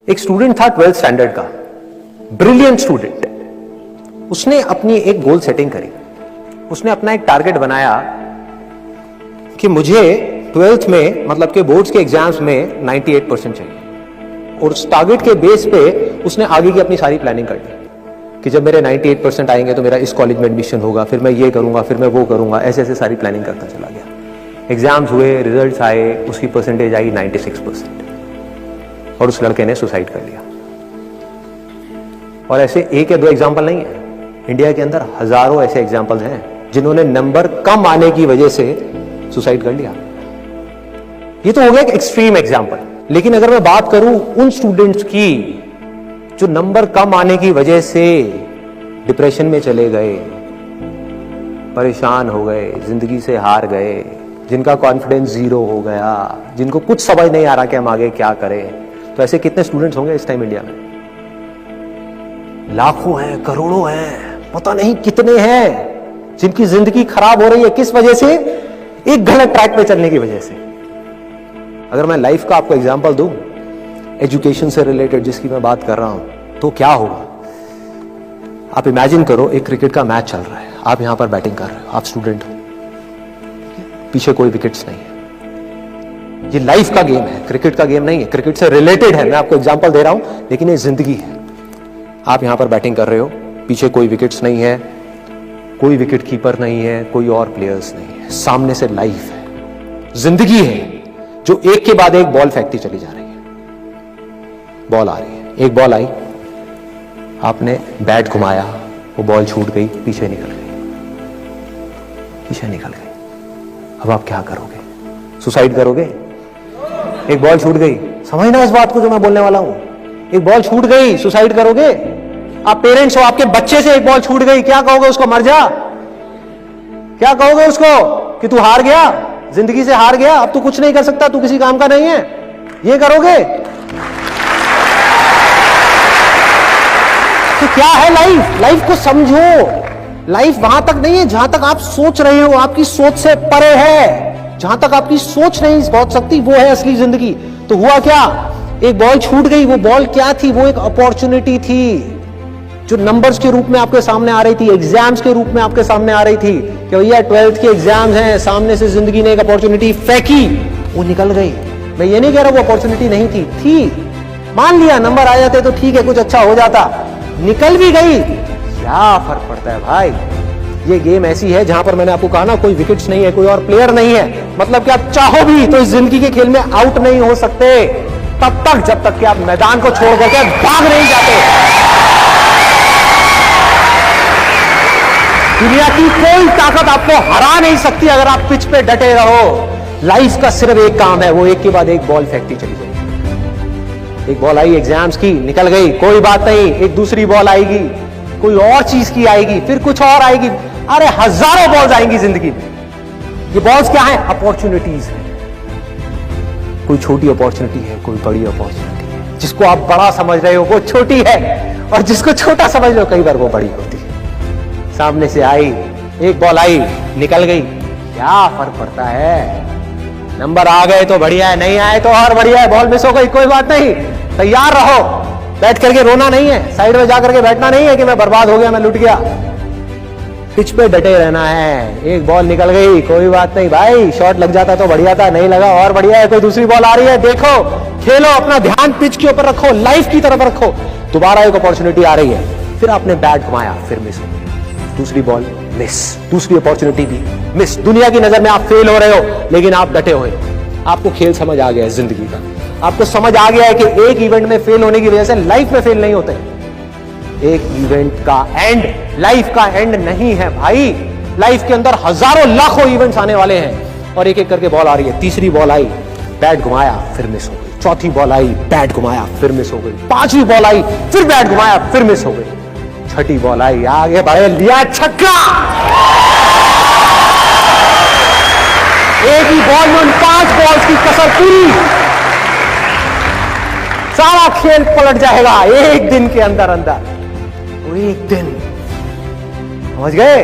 एक स्टूडेंट था 12th standard का, ब्रिलियंट स्टूडेंट। उसने अपनी एक गोल सेटिंग करी। उसने अपना एक टारगेट बनाया कि मुझे 12th में मतलब के बोर्ड्स के एग्जाम्स में 98% चाहिए, और उस टारगेट के बेस पे उसने आगे की अपनी सारी प्लानिंग कर ली कि जब मेरे 98% आएंगे तो मेरा इस कॉलेज में एडमिशन होगा, फिर मैं ये करूंगा, फिर मैं वो करूंगा। ऐसे ऐसे सारी प्लानिंग करता चला गया। एग्जाम्स हुए, रिजल्ट्स आए, उसकी परसेंटेज आई 96%, और उस लड़के ने सुसाइड कर लिया। और ऐसे एक या दो एग्जाम्पल नहीं है, इंडिया के अंदर हजारों ऐसे एग्जाम्पल्स हैं जिन्होंने नंबर कम आने की वजह से सुसाइड कर लिया। ये तो हो गया एक एक्सट्रीम एग्जाम्पल। लेकिन अगर मैं बात करूं उन स्टूडेंट्स की जो नंबर कम आने की वजह से डिप्रेशन में चले गए, परेशान हो गए, जिंदगी से हार गए, जिनका कॉन्फिडेंस जीरो हो गया, जिनको कुछ समझ नहीं आ रहा कि हम आगे क्या करें, तो ऐसे कितने स्टूडेंट्स होंगे इस टाइम इंडिया में? लाखों हैं, करोड़ों हैं, पता नहीं कितने हैं जिनकी जिंदगी खराब हो रही है। किस वजह से? एक गलत ट्रैक पे चलने की वजह से। अगर मैं लाइफ का आपको एग्जांपल दूं, एजुकेशन से रिलेटेड जिसकी मैं बात कर रहा हूं, तो क्या होगा? आप इमेजिन करो, एक क्रिकेट का मैच चल रहा है, आप यहां पर बैटिंग कर रहे हो, आप स्टूडेंट हो, पीछे कोई विकेट्स नहीं है। ये लाइफ का गेम है, क्रिकेट का गेम नहीं है, क्रिकेट से रिलेटेड है। मैं आपको एग्जांपल दे रहा हूं, लेकिन ये जिंदगी है। आप यहां पर बैटिंग कर रहे हो, पीछे कोई विकेट्स नहीं है, कोई विकेट कीपर नहीं है, कोई और प्लेयर्स नहीं है, सामने से लाइफ है, जिंदगी है, जो एक के बाद एक बॉल फेंकती चली जा रही है। बॉल आ रही है, एक बॉल आई, आपने बैट घुमाया, वो बॉल छूट गई, पीछे निकल गई, पीछे निकल गई। अब आप क्या करोगे? सुसाइड करोगे? एक बॉल छूट गई, समझना इस बात को जो मैं बोलने वाला हूं। एक बॉल छूट गई, सुसाइड करोगे? आप पेरेंट्स हो, आपके बच्चे से एक बॉल छूट गई, क्या कहोगे उसको? मर जा? क्या कहोगे उसको कि तू हार गया, जिंदगी से हार गया, अब तू कुछ नहीं कर सकता, तू किसी काम का नहीं है? ये करोगे? तो क्या है लाइफ? लाइफ को समझो। लाइफ वहां तक नहीं है जहां तक आप सोच रहे हो, आपकी सोच से परे है। जहां तक आपकी सोच नहीं पहुंच सकती, वो है असली जिंदगी। तो हुआ क्या? एक बॉल छूट गई। वो बॉल क्या थी? वो एक अपॉर्चुनिटी थी जो नंबर्स के रूप में आपके सामने आ रही थी, एग्जाम्स के रूप में आपके सामने आ रही थी कि भैया 12th के एग्जाम्स हैं, सामने से जिंदगी ने एक अपॉर्चुनिटी फेंकी, वो निकल गई। मैं ये नहीं कह रहा वो अपॉर्चुनिटी नहीं थी। मान लिया नंबर आ जाते तो ठीक है, कुछ अच्छा हो जाता, निकल भी गई, क्या फर्क पड़ता है भाई? ये गेम ऐसी है जहां पर मैंने आपको कहा ना, कोई विकेट्स नहीं है, कोई और प्लेयर नहीं है, मतलब कि आप चाहो भी तो इस जिंदगी के खेल में आउट नहीं हो सकते तब तक जब तक कि आप मैदान को छोड़ करके भाग नहीं जाते। दुनिया की कोई ताकत आपको हरा नहीं सकती अगर आप पिच पे डटे रहो। लाइफ का सिर्फ एक काम है, वो एक के बाद एक बॉल फेंकती चली जाएगी। एक बॉल आई एग्जाम्स की, निकल गई, कोई बात नहीं, एक दूसरी बॉल आएगी, कोई और चीज की आएगी, फिर कुछ और आएगी। अरे हजारों बॉल्स आएंगी जिंदगी में। ये बॉल्स क्या है? अपॉर्चुनिटीज है। कोई छोटी अपॉर्चुनिटी है, कोई बड़ी अपॉर्चुनिटी है। जिसको आप बड़ा समझ रहे हो वो छोटी है, और जिसको छोटा समझ रहे हो कई बार वो बड़ी होती है। सामने से आई, एक बॉल आई, निकल गई, क्या फर्क पड़ता है? नंबर आ गए तो बढ़िया है, नहीं आए तो और बढ़िया है, बॉल मिस हो गई, कोई बात नहीं, तैयार रहो। बैठ करके रोना नहीं है, साइड में जाकर के बैठना नहीं है कि मैं बर्बाद हो गया, मैं लुट गया। पिच पे डटे रहना है। एक बॉल निकल गई, कोई बात नहीं भाई, शॉट लग जाता तो बढ़िया था, नहीं लगा और बढ़िया है, कोई दूसरी बॉल आ रही है, देखो, खेलो, अपना ध्यान पिच के ऊपर रखो, लाइफ की तरफ रखो। दोबारा एक अपॉर्चुनिटी आ रही है, फिर आपने बैट घुमाया, फिर मिस हो गई, दूसरी बॉल मिस, दूसरी अपॉर्चुनिटी भी मिस। दुनिया की नजर में आप फेल हो रहे हो, लेकिन आप डटे हुए हो। आपको खेल समझ आ गया है जिंदगी का। आपको समझ आ गया है कि एक इवेंट में फेल होने की वजह से लाइफ में फेल नहीं होते। एक इवेंट का एंड लाइफ का एंड नहीं है भाई। लाइफ के अंदर हजारों लाखों इवेंट्स आने वाले हैं, और एक एक करके बॉल आ रही है। तीसरी बॉल आई, बैट घुमाया, फिर मिस हो गई। चौथी बॉल आई, बैट घुमाया, फिर मिस हो गई। पांचवी बॉल आई, फिर बैट घुमाया, फिर मिस हो गई। छठी बॉल आई, आगे बढ़े, लिया छक्का। एक ही बॉल में उन 5 बॉल्स की कसर पूरी, सारा खेल पलट जाएगा एक दिन के अंदर अंदर। वो एक दिन, समझ गए?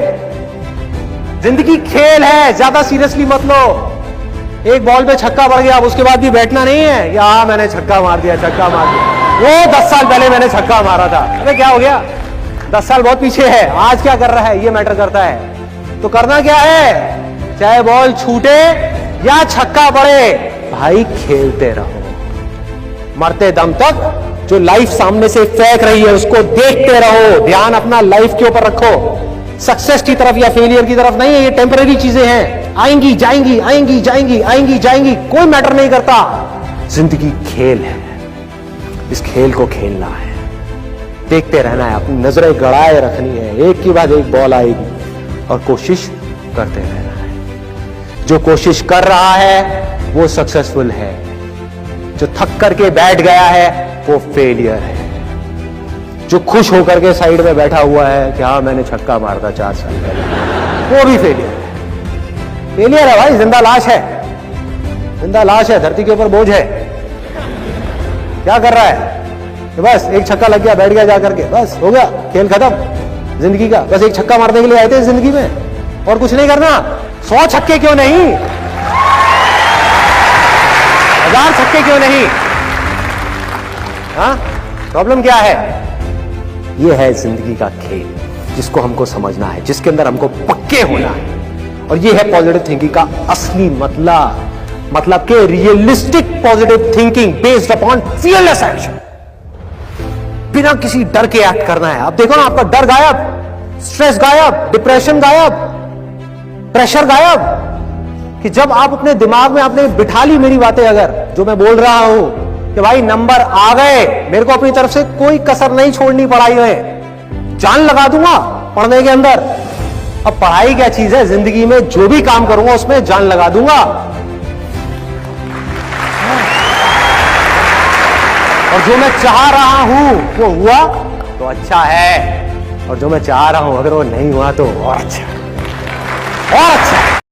जिंदगी खेल है, ज्यादा सीरियसली मत लो। एक बॉल पे छक्का पड़ गया, अब उसके बाद भी बैठना नहीं है कि हाँ मैंने छक्का मार दिया, छक्का मार दिया। वो 10 साल पहले मैंने छक्का मारा था। अबे क्या हो गया, 10 साल बहुत पीछे है, आज क्या कर रहा है ये मैटर करता है। तो करना क्या है, चाहे बॉल छूटे या छक्का पड़े, भाई खेलते रहो मरते दम तक। जो लाइफ सामने से फेंक रही है उसको देखते रहो, ध्यान अपना लाइफ के ऊपर रखो, सक्सेस की तरफ या फेलियर की तरफ नहीं है। ये टेम्पररी चीजें हैं, आएंगी जाएंगी, आएंगी जाएंगी, आएंगी जाएंगी, कोई मैटर नहीं करता। जिंदगी खेल है, इस खेल को खेलना है, देखते रहना है, अपनी नजरें गड़ाए रखनी है, एक के बाद एक बॉल आएगी और कोशिश करते रहना है। जो कोशिश कर रहा है वो सक्सेसफुल है, जो थक करके बैठ गया है वो फेलियर है। जो खुश होकर के साइड में बैठा हुआ है कि हाँ मैंने छक्का मारा था 4 साल पहले, वो भी फेलियर है। फेलियर है भाई, जिंदा लाश है, जिंदा लाश है, धरती के ऊपर बोझ है। क्या कर रहा है कि बस एक छक्का लग गया, बैठ गया जाकर के, बस हो गया, खेल खत्म जिंदगी का। बस एक छक्का मारने के लिए आए थे जिंदगी में, और कुछ नहीं करना। 100 छक्के क्यों नहीं, 1000 छक्के क्यों नहीं? हाँ, प्रॉब्लम क्या है? ये है जिंदगी का खेल, जिसको हमको समझना है, जिसके अंदर हमको पक्के होना है। और ये है पॉजिटिव थिंकिंग का असली मतलब के realistic positive thinking based upon fearless action. बिना किसी डर के एक्ट करना है। अब देखो ना, आपका डर गायब, स्ट्रेस गायब, डिप्रेशन गायब, प्रेशर गायब। कि जब आप अपने दिमाग में आपने बिठा ली मेरी बातें, अगर जो मैं बोल रहा हूं कि भाई नंबर आ गए, मेरे को अपनी तरफ से कोई कसर नहीं छोड़नी पढ़ाई में, जान लगा दूंगा पढ़ने के अंदर। अब पढ़ाई क्या चीज है, जिंदगी में जो भी काम करूंगा उसमें जान लगा दूंगा। और जो मैं चाह रहा हूं वो हुआ तो अच्छा है, और जो मैं चाह रहा हूं अगर वो नहीं हुआ तो और अच्छा, और अच्छा।